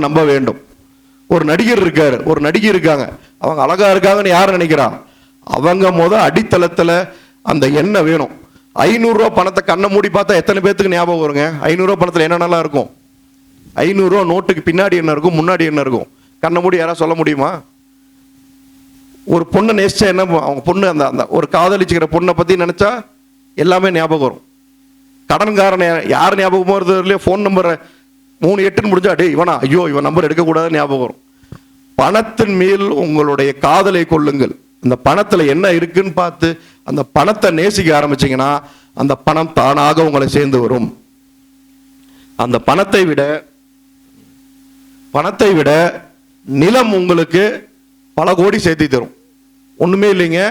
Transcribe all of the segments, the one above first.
நம்ப வேண்டும். ஒரு நடிகர் இருக்காரு, ஒரு நடிகை இருக்காங்க, அவங்க அழகா இருக்காங்கன்னு யார் நினைக்கிறா? அவங்க அடித்தளத்தில் அந்த எண்ணெய் வேணும். 500 ரூபா பணத்தை கண்ணை மூடி பார்த்தா எத்தனை பேத்துக்கு ஞாபகம் வருங்க? 500 ரூபா பணத்தில் என்னென்னலாம் இருக்கும்? 500 ரூபா நோட்டுக்கு பின்னாடி என்ன இருக்கும், முன்னாடி என்ன இருக்கும்? கண்ணை மூடி யாராவது சொல்ல முடியுமா? ஒரு பொண்ணை நேசிச்சா என்ன, அவங்க பொண்ணு அந்த அந்த ஒரு காதலிச்சுக்கிற பொண்ணை பற்றி நினச்சா எல்லாமே ஞாபகம் வரும். கடன்காரன் யார் ஞாபகமாக வருது இல்லையா? ஃபோன் நம்பரை 38 முடிஞ்சா டே இவனா, ஐயோ இவன் நம்பர் எடுக்கக்கூடாது ஞாபகம் வரும். பணத்தின் மேல் உங்களுடைய காதலை கொள்ளுங்கள். அந்த பணத்தில் என்ன இருக்குன்னு பார்த்து அந்த பணத்தை நேசிக்க ஆரம்பிச்சிங்கன்னா அந்த பணம் தானாக உங்களை சேர்ந்து வரும். அந்த பணத்தை விட நிலம் உங்களுக்கு பல கோடி சேர்த்து தரும். ஒன்றுமே இல்லைங்க,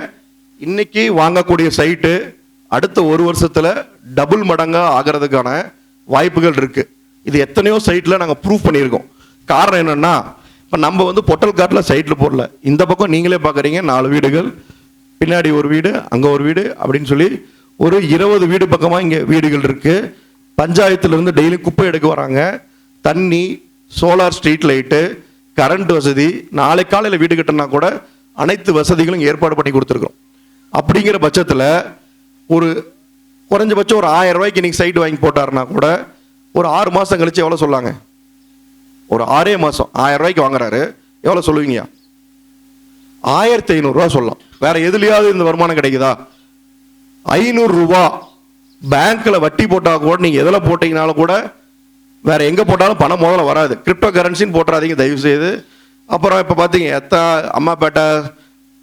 இன்னைக்கு வாங்கக்கூடிய சைட்டு அடுத்த 1 வருஷத்தில் டபுள் மடங்காக ஆகிறதுக்கான வாய்ப்புகள் இருக்கு. இது எத்தனையோ சைட்டில் நாங்கள் ப்ரூவ் பண்ணியிருக்கோம். காரணம் என்னன்னா, இப்போ நம்ம பொட்டல் காட்டில் சைட்டில் போடல. இந்த பக்கம் நீங்களே பார்க்குறீங்க, 4 வீடுகள், பின்னாடி ஒரு வீடு, அங்கே ஒரு வீடு அப்படின்னு சொல்லி ஒரு 20 வீடு பக்கமாக இங்கே வீடுகள் இருக்கு. பஞ்சாயத்துலேருந்து டெய்லி குப்பை எடுக்க வராங்க. தண்ணி, சோலார் ஸ்ட்ரீட் லைட்டு, கரண்ட் வசதி, நாளை காலையில் வீடு கட்டினா கூட அனைத்து வசதிகளும் ஏற்பாடு பண்ணி கொடுத்துருக்கோம். அப்படிங்கிற பட்சத்தில் ஒரு குறைஞ்சபட்சம் ஒரு 1000 ரூபாய்க்கு இன்னைக்கு சைட்டு வாங்கி போட்டாருன்னா கூட ஒரு 6 மாதம் கழிச்சு எவ்வளோ சொல்லாங்க? ஒரு 6 மாதம் 1000 ரூபாய்க்கு வாங்குறாரு, எவ்வளோ சொல்லுவீங்க? 1500 ரூபா சொல்லலாம். வேற எதுலையாவது இந்த வருமானம் கிடைக்குதா? 500 ரூபா பேங்க்ல வட்டி போட்டால் கூட நீங்கள் எதில் போட்டீங்கனாலும் கூட வேற எங்கே போட்டாலும் பணம் முதல்ல வராது. கிரிப்டோ கரன்சின்னு போட்டுறாதீங்க தயவு செய்து. அப்புறம் இப்போ பார்த்தீங்க அம்மாப்பேட்டை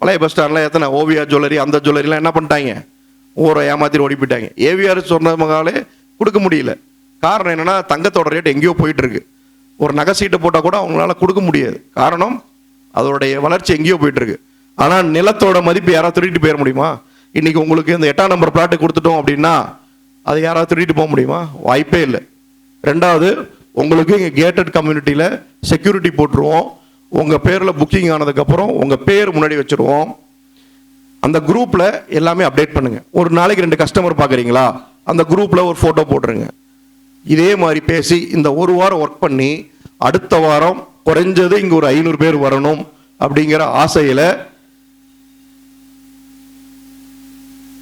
பழைய பஸ் ஸ்டாண்டில் எத்தனை ஓவியா ஜுவல்லரி, அந்த ஜுவல்லரிலாம் என்ன பண்ணிட்டாங்க? ஊரை ஏமாத்திட்டு ஓடி போயிட்டாங்க. ஏவிஆர் சொன்னவங்களே கொடுக்க முடியல. காரணம் என்னன்னா, தங்கத்தோட ரேட் எங்கேயோ போயிட்டு இருக்கு. ஒரு நகை சீட்டை போட்டால் கூட அவங்களால கொடுக்க முடியாது. காரணம் அதோடைய வளர்ச்சி எங்கேயோ போயிட்டு இருக்கு. ஆனால் நிலத்தோட மதிப்பு யாராவது திருடிட்டு போயிட முடியுமா? இன்னைக்கு உங்களுக்கு இந்த 8ஆம் நம்பர் பிளாட்டு கொடுத்துட்டோம் அப்படின்னா அது யாராவது திருடிட்டு போக முடியுமா? வாய்ப்பே இல்லை. ரெண்டாவது, உங்களுக்கு இங்கே கேட்டட் கம்யூனிட்டியில் செக்யூரிட்டி போட்டுருவோம். உங்கள் பேரில் புக்கிங் ஆனதுக்கப்புறம் உங்கள் பேர் முன்னாடி வச்சுருவோம். அந்த குரூப்பில் எல்லாமே அப்டேட் பண்ணுங்க. ஒரு நாளைக்கு 2 கஸ்டமர் பார்க்குறீங்களா, அந்த குரூப்பில் ஒரு ஃபோட்டோ போட்டுருங்க. இதே மாதிரி பேசி இந்த 1 வாரம் ஒர்க் பண்ணி அடுத்த வாரம் குறைஞ்சது இங்கே ஒரு 500 பேர் வரணும் அப்படிங்கிற ஆசையில்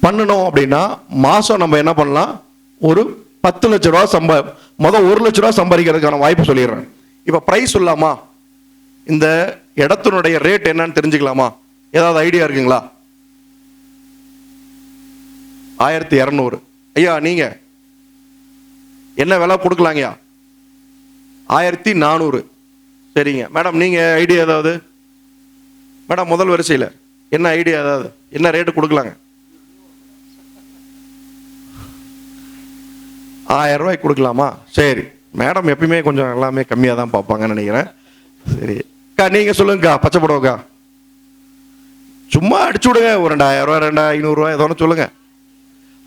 பண்ணணும். அப்படின்னா மாதம் நம்ம என்ன பண்ணலாம்? ஒரு 10 லட்ச ரூபா மொதல் 1 லட்ச ரூபா சம்பாதிக்கிறதுக்கான வாய்ப்பு சொல்லிடுறேன். இப்போ ப்ரைஸ் சொல்லலாமா? இந்த இடத்தினுடைய ரேட் என்னன்னு தெரிஞ்சுக்கலாமா? ஏதாவது ஐடியா இருக்குங்களா? 1200. ஐயா நீங்க என்ன விலை கொடுக்கலாங்கய்யா? 1400. சரிங்க மேடம், நீங்க ஐடியா ஏதாவது? மேடம் முதல் வரிசையில் என்ன ஐடியா ஏதாவது? என்ன ரேட்டு கொடுக்கலாங்க? 1000 ரூபாய்க்கு கொடுக்கலாமா? சரி மேடம் எப்பயுமே கொஞ்சம் எல்லாமே கம்மியாக தான் பார்ப்பாங்கன்னு நினைக்கிறேன். சரி அக்கா நீங்க சொல்லுங்கக்கா, பச்சை புடவைக்கா சும்மா அடிச்சு விடுங்க. ஒரு 2000 ரூபா, 2500 ரூபா ஏதோ ஒன்று சொல்லுங்க.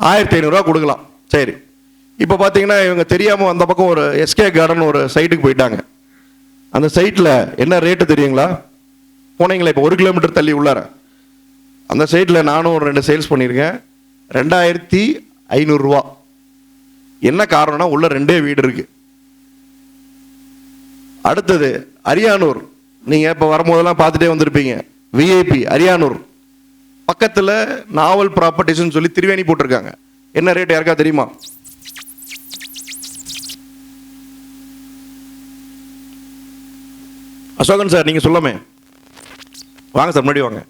1500 ரூபா கொடுக்கலாம். சரி, இப்போ பார்த்தீங்கன்னா இவங்க தெரியாமல் அந்த பக்கம் ஒரு எஸ்கே கார்டன் ஒரு சைட்டுக்கு போயிட்டாங்க. அந்த சைட்டில் என்ன ரேட்டு தெரியுங்களா? போனீங்களா இப்போ 1 கிலோமீட்டர் தள்ளி உள்ளார அந்த சைட்டில் நானும் ஒரு 2 சேல்ஸ் பண்ணியிருக்கேன். 2500 ரூபா. என்ன காரணம்னா உள்ள 2 வீடு இருக்கு. அடுத்தது அரியானூர், நீங்கள் இப்போ வரும்போதெல்லாம் பார்த்துட்டே வந்திருப்பீங்க. விஐபி அரியானூர் பக்கத்தில் நாவல் ப்ராப்பர்ட்டிஸ்ன்னு சொல்லி திருவேணி போட்டிருக்காங்க. என்ன ரேட் யாருக்கா தெரியுமா? அசோகன் சார் நீங்கள் சொல்லாமே, வாங்க சார் முன்னாடி வாங்க.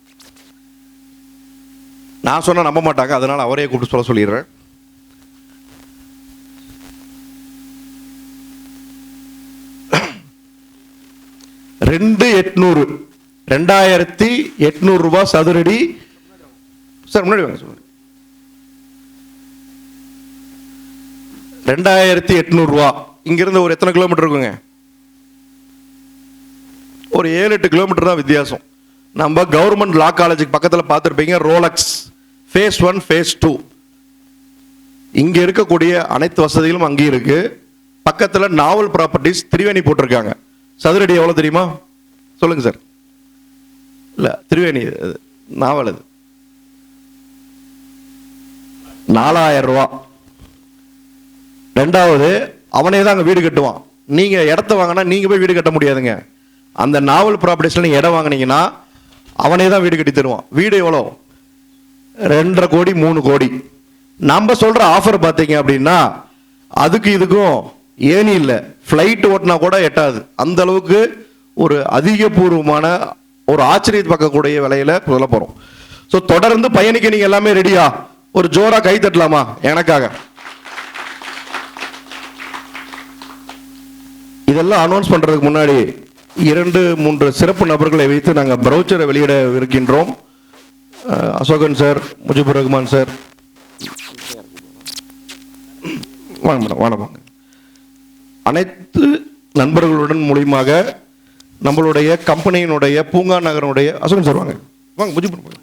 நான் சொன்ன நம்ப மாட்டாங்க, அதனால அவரே கூப்பிட்டு சொல்லிடுறேன். $2,800 $2,800 ரூபாய் சதுரடி. சார் முன்னாடி வாங்க சொல்லுங்க. 2800 ரூபா. இங்கிருந்து ஒரு எத்தனை கிலோமீட்டர் இருக்குங்க? ஒரு 7-8 கிலோமீட்டர் தான் வித்தியாசம். நம்ம கவர்மெண்ட் லா காலேஜுக்கு பக்கத்தில் பார்த்துருப்பீங்க ரோலக்ஸ் ஃபேஸ் 1 ஃபேஸ் 2. இங்கே இருக்கக்கூடிய அனைத்து வசதிகளும் அங்கேயும் இருக்கு. பக்கத்தில் நாவல் ப்ராப்பர்ட்டிஸ் திருவேணி போட்டிருக்காங்க. சதுரடி எவ்வளோ தெரியுமா? சொல்லுங்க சார். இல்லை திருவேணி நாவல் அது 4000 ரூபா. ரெண்டாவது அவனே தான் அங்கே வீடு கட்டுவான். நீங்கள் இடத்த வாங்கினா நீங்கள் போய் வீடு கட்ட முடியாதுங்க. அந்த நாவல் ப்ராப்பர்ட்டிஸில் நீங்கள் இடம் வாங்கினீங்கன்னா அவனே தான் வீடு கட்டி தருவான். வீடு எவ்வளோ? 2.5 கோடி 3 கோடி. நம்ம சொல்கிற ஆஃபர் பார்த்தீங்க அப்படின்னா அதுக்கு இதுக்கும் ஏனி இல்லை, ஃப்ளைட் ஓட்டினா கூட எட்டாது. அந்த அளவுக்கு ஒரு அதிகபூர்வமான ஒரு ஆச்சரியத்தை பார்க்கக்கூடிய விலையில சொல்ல போகிறோம். ஸோ தொடர்ந்து பயணிக்க நீங்கள் எல்லாமே ரெடியா? ஒரு ஜோரா கை தட்டலாமா எனக்காக? இதெல்லாம் அனௌன்ஸ் பண்ணுறதுக்கு முன்னாடி 2-3 சிறப்பு நபர்களை வைத்து நாங்கள் ப்ரௌச்சரை வெளியிட இருக்கின்றோம். அசோகன் சார், முஜிபுர் ரஹ்மான் சார், வாங்க மேடம், வாங்க வாங்க. அனைத்து நண்பர்களுடன் மூலியமாக நம்மளுடைய கம்பெனியினுடைய பூங்கா நகரனுடைய அசோகன் சார் வாங்க வாங்க, முஜிபுர்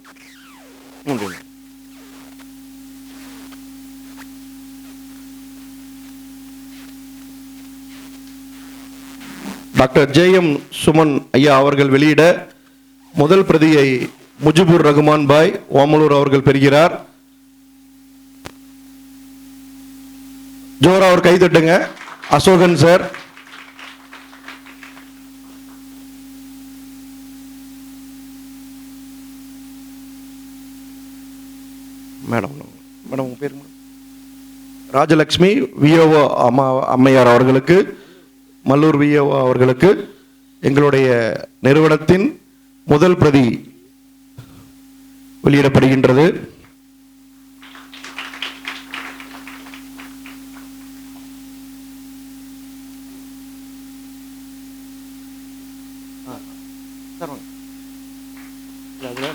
டாக்டர் ஜே.எம். சுமன் ஐயா அவர்கள் வெளியிட முதல் பிரதியை முஜிபுர் ரஹ்மான் பாய் ஓமலூர் அவர்கள் பெறுகிறார். ஜோரா அவர் கை தட்டுங்க. அசோகன் சார், மேடம் மேடம் உங்க பேர்? ராஜலட்சுமி விஓஓ அம்மையார் அவர்களுக்கு, மல்லூர் விஓஓ அவர்களுக்கு எங்களுடைய நிறுவனத்தின் முதல் பிரதி வெளியிடப்படுகின்றது.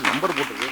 நம்பர் போட்டு